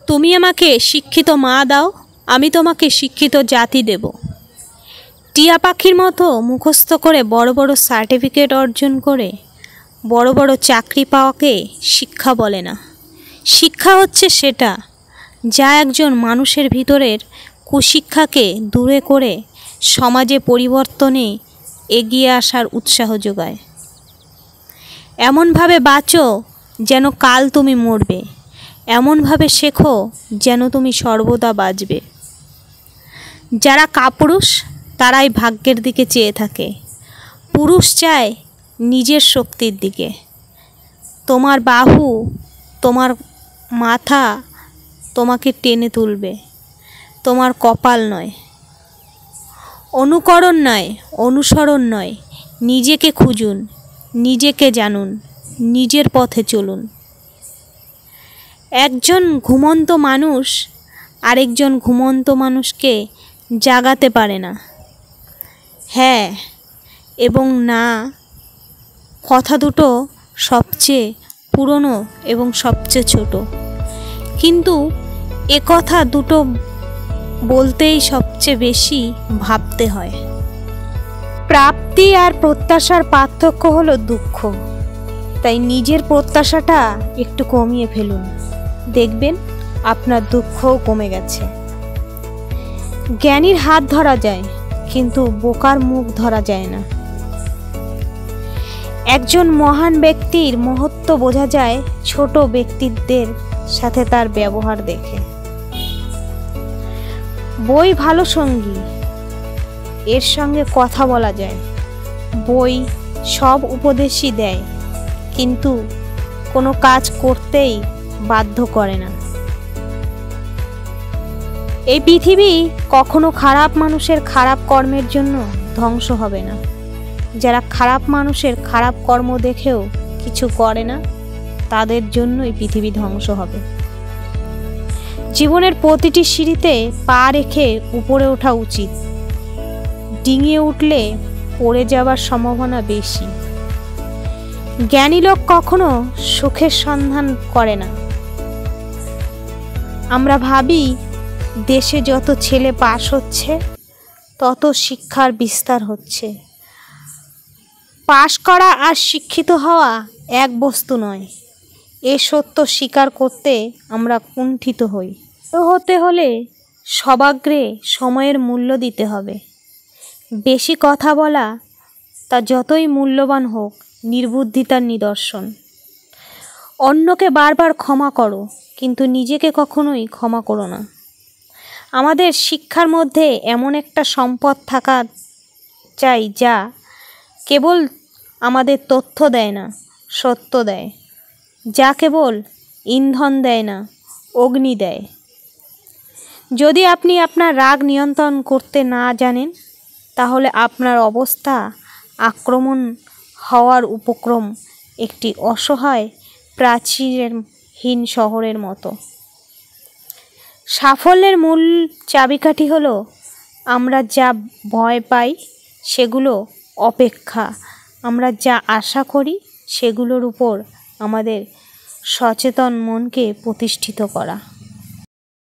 তুমি আমাকে শিক্ষিত মা দাও, আমি তোমাকে শিক্ষিত জাতি দেব। টিয়া পাখির মতো মুখস্থ করে বড় বড় সার্টিফিকেট অর্জন করে বড় বড় চাকরি পাওয়াকে শিক্ষা বলে না। শিক্ষা হচ্ছে সেটা যা একজন মানুষের ভিতরের কুশিক্ষাকে দূরে করে সমাজে পরিবর্তনে এগিয়ে আসার উৎসাহ যোগায়। এমনভাবে বাঁচো যেন কাল তুমি মরবে, এমনভাবে শেখো যেন তুমি সর্বদা বাঁচবে। যারা কাপুরুষ তারাই ভাগ্যের দিকে চেয়ে থাকে, পুরুষ চায় নিজের শক্তির দিকে। তোমার বাহু, তোমার মাথা তোমাকে টেনে তুলবে, তোমার কপাল নয়। অনুকরণ নয়, অনুসরণ নয়, নিজেকে খুঁজুন, নিজেকে জানুন, নিজের পথে চলুন। একজন ঘুমন্ত মানুষ আরেকজন ঘুমন্ত মানুষকে জাগাতে পারে না। হ্যাঁ এবং না কথা দুটো সবচেয়ে পুরনো এবং সবচেয়ে ছোট, কিন্তু কথা দুটো বলতেই সবচেয়ে বেশি ভাবতে হয়। প্রাপ্তি আর প্রত্যাশার পার্থক্য হলো দুঃখ। তাই নিজের প্রত্যাশাটা একটু কমিয়ে ফেলুন, দেখবেন আপনার দুঃখও কমে গেছে। জ্ঞানীর হাত ধরা যায়, কিন্তু বোকার মুখ ধরা যায় না। একজন মহান ব্যক্তির মহত্ব বোঝা যায় ছোট ব্যক্তিদের সাথে তার ব্যবহার দেখে। বই ভালো সঙ্গী, এর সঙ্গে কথা বলা যায়। বই সব উপদেশই দেয়, কিন্তু কোনো কাজ করতেই বাধ্য করে না। এই পৃথিবী কখনো খারাপ মানুষের খারাপ কর্মের জন্য ধ্বংস হবে না। যারা খারাপ মানুষের খারাপ কর্ম দেখেও কিছু করে না, তাদের জন্যই পৃথিবী ধ্বংস হবে। জীবনের প্রতিটি সিঁড়িতে পা রেখে উপরে ওঠা উচিত। ডিঙিয়ে উঠলে পড়ে যাওয়ার সম্ভাবনা বেশি। জ্ঞানী লোক কখনো সুখের সন্ধান করে না। আমরা ভাবি দেশে যত ছেলে পাস হচ্ছে তত শিক্ষার বিস্তার হচ্ছে। পাশ করা আর শিক্ষিত হওয়া এক বস্তু নয়, এ সত্য স্বীকার করতে আমরা কুণ্ঠিত হই। হতে হলে সবাগ্রে সময়ের মূল্য দিতে হবে। বেশি কথা বলা তা যতই মূল্যবান হোক নির্বুদ্ধিতার নিদর্শন। অন্যকে বারবার ক্ষমা করো, কিন্তু নিজেকে কখনোই ক্ষমা করো না। আমাদের শিক্ষার মধ্যে এমন একটা সম্পদ থাকা চাই যা কেবল আমাদের তথ্য দেয় না, সত্য দেয়। যা কেবল ইন্ধন দেয় না, অগ্নি দেয়। যদি আপনি আপনার রাগ নিয়ন্ত্রণ করতে না জানেন, তাহলে আপনার অবস্থা আক্রমণ হওয়ার উপক্রম একটি অসহায় প্রাচীরহীন শহরের মতো। সাফল্যের মূল চাবিকাঠি হলো আমরা যা ভয় পাই সেগুলো অপেক্ষা, আমরা যা আশা করি সেগুলোর উপর আমাদের সচেতন মনকে প্রতিষ্ঠিত করা।